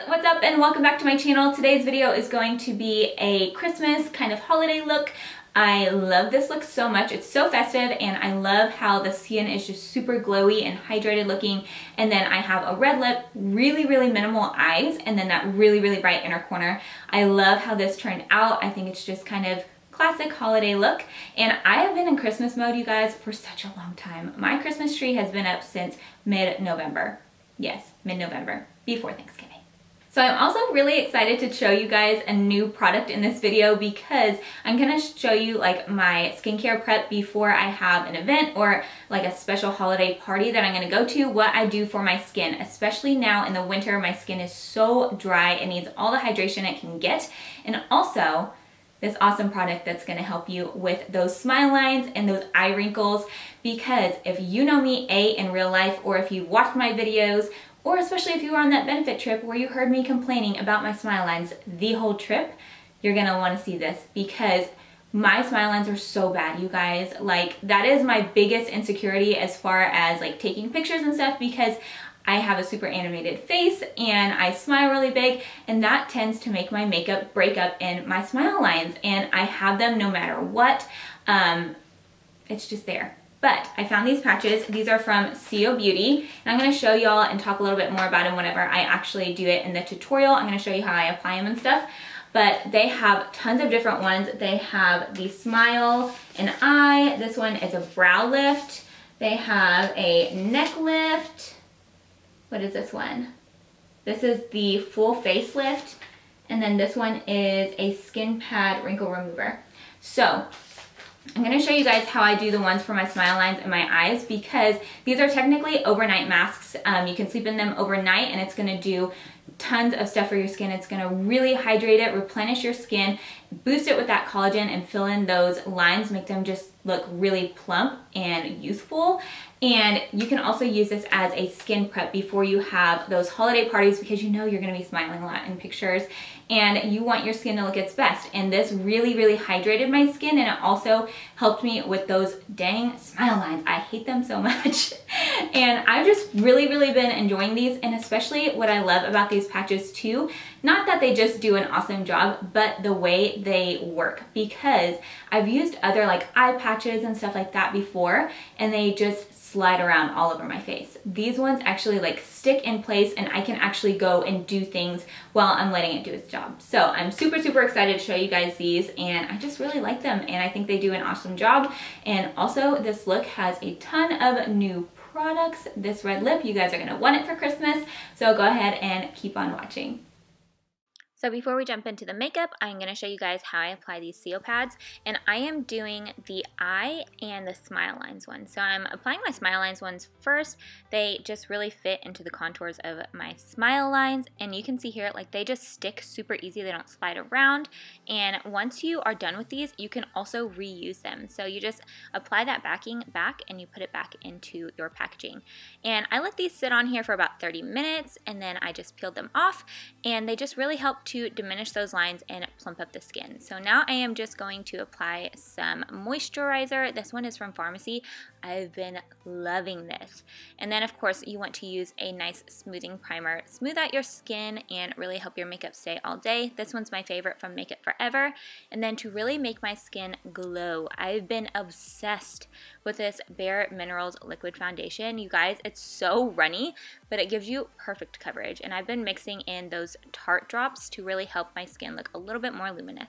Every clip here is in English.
what's up and welcome back to my channel. Today's video is going to be a Christmas kind of holiday look. I love this look so much. It's so festive and I love how the skin is just super glowy and hydrated looking. And then I have a red lip, really minimal eyes, and then that really bright inner corner. I love how this turned out. I think it's just kind of classic holiday look. And I have been in Christmas mode, you guys, for such a long time. My Christmas tree has been up since mid-November. Yes, mid-November, before Thanksgiving. So I'm also really excited to show you guys a new product in this video because I'm gonna show you like my skincare prep before I have an event or like a special holiday party that I'm gonna go to, what I do for my skin, especially now in the winter. My skin is so dry, it needs all the hydration it can get, and also this awesome product that's gonna help you with those smile lines and those eye wrinkles, because if you know me, in real life, or if you've watched my videos, or especially if you were on that benefit trip where you heard me complaining about my smile lines the whole trip, you're gonna wanna see this because my smile lines are so bad, you guys. Like, that is my biggest insecurity as far as like taking pictures and stuff, because I have a super animated face and I smile really big, and that tends to make my makeup break up in my smile lines, and I have them no matter what. It's just there. But I found these patches. These are from Sio Beauty, and I'm gonna show y'all and talk a little bit more about them whenever I actually do it in the tutorial. I'm gonna show you how I apply them and stuff. But they have tons of different ones. They have the Smile and Eye. This one is a brow lift. They have a neck lift. What is this one? This is the full face lift. And then this one is a skin pad wrinkle remover. So I'm gonna show you guys how I do the ones for my smile lines and my eyes, because these are technically overnight masks. You can sleep in them overnight and it's gonna do tons of stuff for your skin. It's gonna really hydrate it, replenish your skin, boost it with that collagen, and fill in those lines, make them just look really plump and youthful. And you can also use this as a skin prep before you have those holiday parties, because you know you're gonna be smiling a lot in pictures and you want your skin to look its best. And this really hydrated my skin, and it also helped me with those dang smile lines. I hate them so much. And I've just really been enjoying these, and especially what I love about these patches too, not that they just do an awesome job, but the way they work, because I've used other like eye patches and stuff like that before, and they just slide around all over my face. These ones actually like stick in place, and I can actually go and do things while I'm letting it do its job. So I'm super excited to show you guys these, and I just really like them, and I think they do an awesome job. And also this look has a ton of new products. This red lip, you guys are gonna want it for Christmas, so go ahead and keep on watching. So before we jump into the makeup, I'm going to show you guys how I apply these Sio pads, and I am doing the eye and the smile lines one. So I'm applying my smile lines ones first. They just really fit into the contours of my smile lines, and you can see here like they just stick super easy. They don't slide around, and once you are done with these, you can also reuse them. So you just apply that backing back and you put it back into your packaging. And I let these sit on here for about 30 minutes, and then I just peeled them off, and they just really help to diminish those lines and plump up the skin. So now I am just going to apply some moisturizer. This one is from Farmacy. I've been loving this. And then of course you want to use a nice smoothing primer. Smooth out your skin and really help your makeup stay all day. This one's my favorite from Make It Forever. And then to really make my skin glow, I've been obsessed with this BareMinerals liquid foundation. You guys, it's so runny, but it gives you perfect coverage. And I've been mixing in those Tarte drops to really help my skin look a little bit more luminous.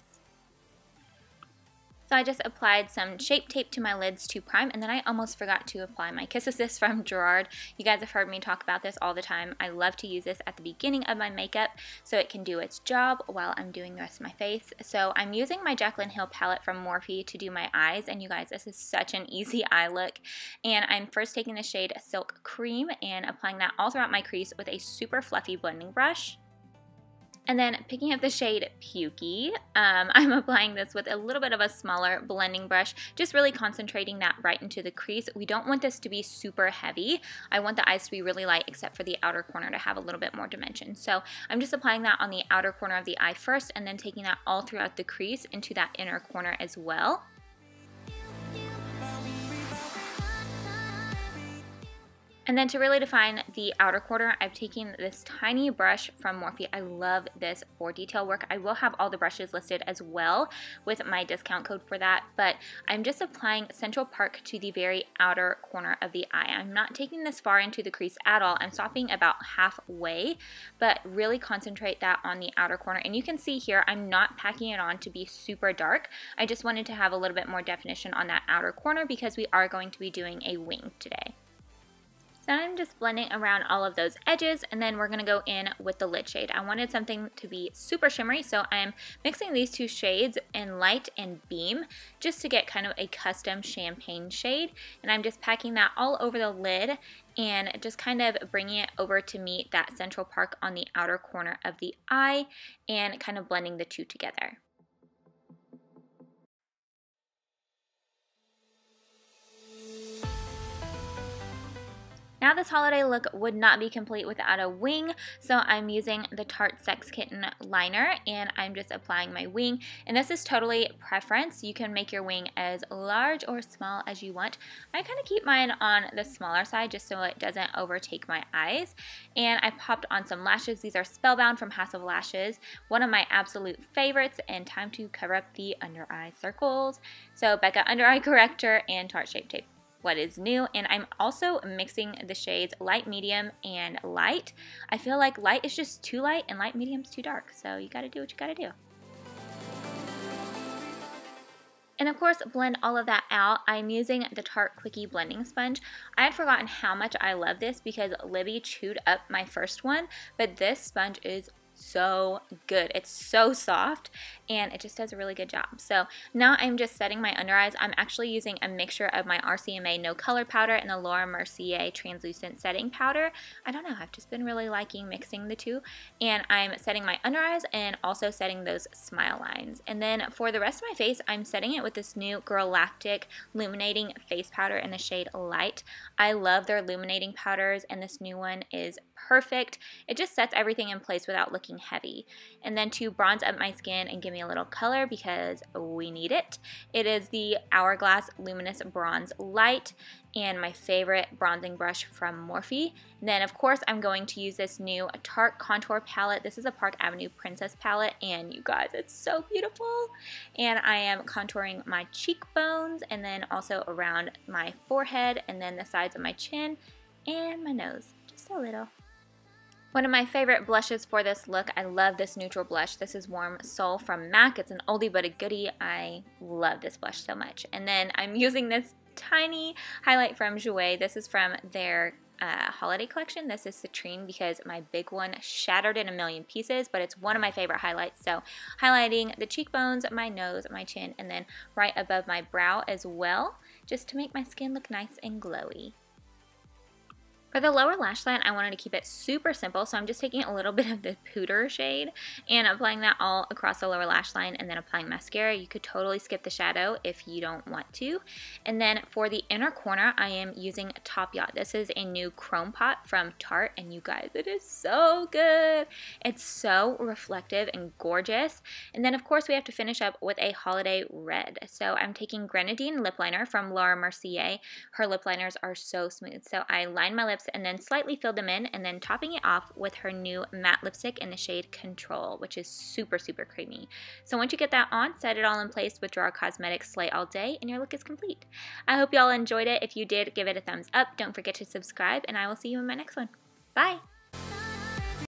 So I just applied some Shape Tape to my lids to prime, and then I almost forgot to apply my Kiss Assist from Jouer. You guys have heard me talk about this all the time. I love to use this at the beginning of my makeup so it can do its job while I'm doing the rest of my face. So I'm using my Jaclyn Hill palette from Morphe to do my eyes, and you guys, this is such an easy eye look. And I'm first taking the shade Silk Cream and applying that all throughout my crease with a super fluffy blending brush. And then picking up the shade Pukey, I'm applying this with a little bit of a smaller blending brush, just really concentrating that right into the crease. We don't want this to be super heavy. I want the eyes to be really light, except for the outer corner to have a little bit more dimension. So I'm just applying that on the outer corner of the eye first, and then taking that all throughout the crease into that inner corner as well. And then to really define the outer corner, I've taken this tiny brush from Morphe. I love this for detail work. I will have all the brushes listed as well with my discount code for that, but I'm just applying Central Park to the very outer corner of the eye. I'm not taking this far into the crease at all. I'm stopping about halfway, but really concentrate that on the outer corner. And you can see here, I'm not packing it on to be super dark. I just wanted to have a little bit more definition on that outer corner because we are going to be doing a wing today. So I'm just blending around all of those edges, and then we're going to go in with the lid shade. I wanted something to be super shimmery, so I'm mixing these two shades in Light and Beam just to get kind of a custom champagne shade. And I'm just packing that all over the lid and just kind of bringing it over to meet that Central Park on the outer corner of the eye and kind of blending the two together. Now this holiday look would not be complete without a wing, so I'm using the Tarte Sex Kitten liner and I'm just applying my wing. And this is totally preference. You can make your wing as large or small as you want. I kind of keep mine on the smaller side just so it doesn't overtake my eyes. And I popped on some lashes. These are Spellbound from House of Lashes, one of my absolute favorites, and time to cover up the under eye circles. So Becca Under Eye Corrector and Tarte Shape Tape. What is new, and I'm also mixing the shades Light, Medium, and Light. I feel like light is just too light and light medium is too dark, so you gotta do what you gotta do. And of course, blend all of that out. I'm using the Tarte Quickie Blending Sponge. I had forgotten how much I love this because Libby chewed up my first one, but this sponge is so good. It's so soft and it just does a really good job. So now I'm just setting my under eyes. I'm actually using a mixture of my RCMA No Color Powder and the Laura Mercier Translucent Setting Powder. I don't know, I've just been really liking mixing the two. And I'm setting my under eyes and also setting those smile lines. And then for the rest of my face, I'm setting it with this new Galactic Illuminating Face Powder in the shade Light. I love their illuminating powders and this new one is perfect. It just sets everything in place without looking heavy. And then to bronze up my skin and give me a little color because we need it, it is the HourGlass Luminous Bronze Light and my favorite bronzing brush from Morphe. And then of course I'm going to use this new Tarte Contour Palette. This is a Park Avenue Princess palette and you guys, it's so beautiful. And I am contouring my cheekbones and then also around my forehead and then the sides of my chin and my nose, just a little. One of my favorite blushes for this look, I love this neutral blush. This is Warm Soul from MAC. It's an oldie but a goodie. I love this blush so much. And then I'm using this tiny highlight from Jouer. This is from their holiday collection. This is Citrine because my big one shattered in a million pieces, but it's one of my favorite highlights. So highlighting the cheekbones, my nose, my chin, and then right above my brow as well, just to make my skin look nice and glowy. For the lower lash line, I wanted to keep it super simple, so I'm just taking a little bit of the Pooter shade and applying that all across the lower lash line and then applying mascara. You could totally skip the shadow if you don't want to. And then for the inner corner, I am using Top Yacht. This is a new chrome pot from Tarte, and you guys, it is so good. It's so reflective and gorgeous. And then of course we have to finish up with a holiday red. So I'm taking Grenadine lip liner from Laura Mercier. Her lip liners are so smooth. So I line my lips and then slightly fill them in and then topping it off with her new matte lipstick in the shade Control, which is super, super creamy. So once you get that on, set it all in place with Draw Cosmetics Slay All Day and your look is complete. I hope you all enjoyed it. If you did, give it a thumbs up. Don't forget to subscribe and I will see you in my next one. Bye!